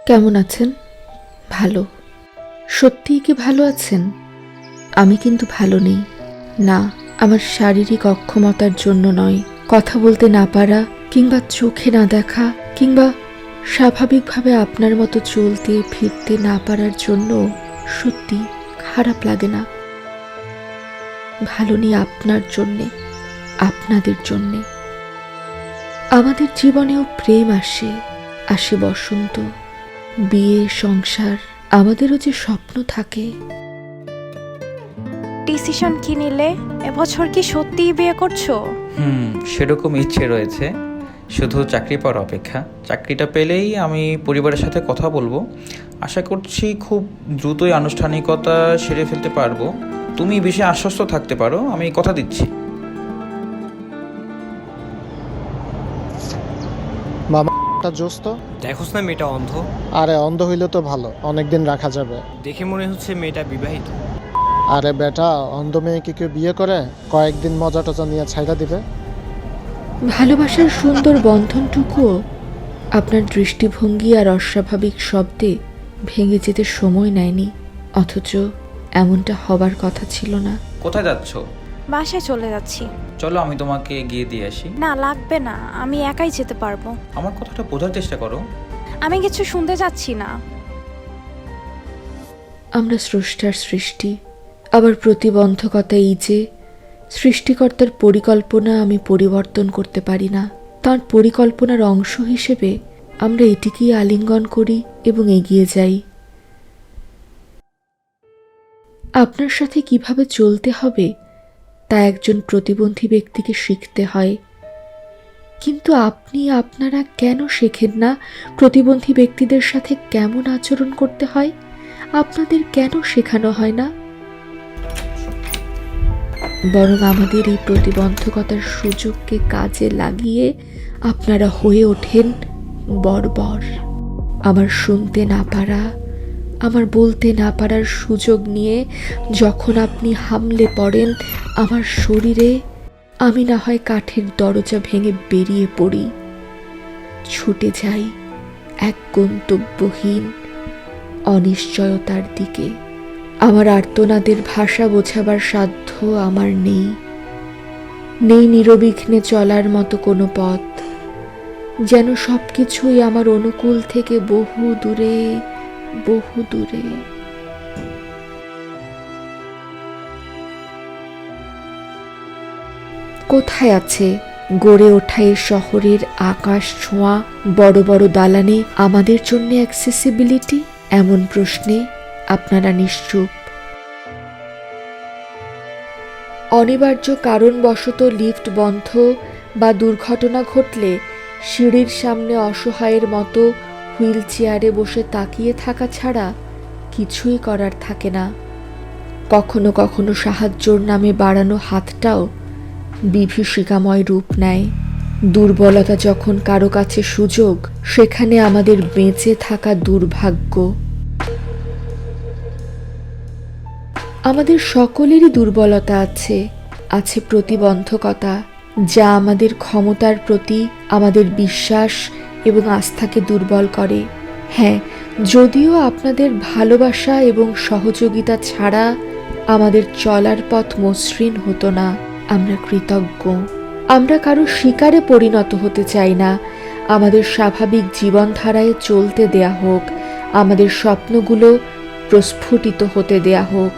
কেমন আছেন? ভালো। সত্যিই কি ভালো আছেন? আমি কিন্তু ভালো নেই। না, আমার শারীরিক অক্ষমতার জন্য নয়, কথা বলতে না পারা কিংবা চোখে না দেখা কিংবা স্বাভাবিকভাবে আপনার মতো চলতে ফিরতে না পারার জন্য সত্যি খারাপ লাগে না। ভালো নেই আপনার জন্যে, আপনাদের জন্যে। আমাদের জীবনেও প্রেম আসে, আসে বসন্ত, বিয়ে, সংসার, আমাদেরও যে স্বপ্ন থাকে। ডিসিশন কি নিলে? এবছর কি সত্যিই বিয়ে করছো? সেরকম ইচ্ছে রয়েছে, শুধু চাকরি পাওয়ার অপেক্ষা। চাকরিটা পেলেই আমি পরিবারের সাথে কথা বলবো। আশা করছি খুব দ্রুতই আনুষ্ঠানিকতা সেরে ফেলতে পারবো। তুমি বেশি আশ্বস্ত থাকতে পারো, আমি কথা দিচ্ছি। মামাটা জোস তো। দেখোস না মেয়েটা অন্ধ? আরে অন্ধ হইলে তো ভালো, অনেকদিন রাখা যাবে। দেখে মনে হচ্ছে মেয়েটা বিবাহিত। আরে বেটা, অন্ধ মেয়েকে কেউ বিয়ে করে কয়েকদিন মজা টজা নিয়ে ছাইড়া দিবে? ভালোবাসার সুন্দর বন্ধনটুকুও আপনার দৃষ্টিভঙ্গি আর অস্বাভাবিক শব্দে ভেঙে যেতে সময় নেয়নি, অথচ এমনটা হবার কথা ছিল না। কোথায় যাচ্ছ? বাসায় চলে যাচ্ছি। চলো আমি তোমাকে গিয়ে দিয়ে আসি। না, লাগবে না, আমি একাই যেতে পারবো। আমার কথাটা বোঝার চেষ্টা করো। আমি কিছু শুনতে যাচ্ছি না। আমরা স্রষ্টার সৃষ্টি, আবার প্রতিবন্ধকতা এই যে সৃষ্টিকর্তার পরিকল্পনা আমি পরিবর্তন করতে পারি না। তার পরিকল্পনার অংশ হিসেবে আমরা এটিকেই আলিঙ্গন করি এবং এগিয়ে যাই। আপনার সাথে কিভাবে চলতে হবে তা একজন প্রতিবন্ধী ব্যক্তিকে শিখতে হয়, কিন্তু আপনারা কেন শেখেন না প্রতিবন্ধী ব্যক্তিদের সাথে কেমন আচরণ করতে হয়? আপনাদের কেন শেখানো হয় না? বরং আমাদের এই প্রতিবন্ধকতার সুযোগকে কাজে লাগিয়ে আপনারা হয়ে ওঠেন বর্বর। আমার শুনতে না পারা, আমার বলতে না পারার সুযোগ নিয়ে যখন আপনি হামলে পড়েন আমার শরীরে, আমি না হয় কাঠের দরজা ভেঙে বেরিয়ে পড়ি, ছুটে যাই এক গন্তব্যহীন অনিশ্চয়তার দিকে। আমার আর্তনাদের ভাষা বোঝাবার সাধ্য আমার নেই, নেই নিরবিঘ্নে চলার মতো কোনো পথ। যেন সবকিছুই আমার অনুকূল থেকে বহু দূরে, বহু দূরে। কোথায় আছে গড়ে ওঠা এই শহরের আকাশ ছোঁয়া বড় বড় দালানে আমাদের জন্য অ্যাক্সেসিবিলিটি? এমন প্রশ্নে আপনারা নিশ্চুপ। অনিবার্য কারণবশত লিফট বন্ধ বা দুর্ঘটনা ঘটলে সিঁড়ির সামনে অসহায়ের মতো হুইল চেয়ারে বসে তাকিয়ে থাকা ছাড়া কিছুই করার থাকে না। কখনো কখনো সাহায্যর নামে বাড়ানো হাতটাও বিভীষিকাময় রূপ নেয়। দুর্বলতা যখন কারো কাছে সুযোগ, সেখানে আমাদের বেঁচে থাকা দুর্ভাগ্য। আমাদের সকলেরই দুর্বলতা আছে, আছে প্রতিবন্ধকতা, যা আমাদের ক্ষমতার প্রতি আমাদের বিশ্বাস এবং আস্থাকে দুর্বল করে। হ্যাঁ, যদিও আপনাদের ভালোবাসা এবং সহযোগিতা ছাড়া আমাদের চলার পথ মসৃণ হতো না। আমরা কৃতজ্ঞ। আমরা কারো শিকারে পরিণত হতে চাই না। আমাদের স্বাভাবিক জীবনধারায় চলতে দেয়া হোক, আমাদের স্বপ্নগুলো প্রস্ফুটিত হতে দেয়া হোক।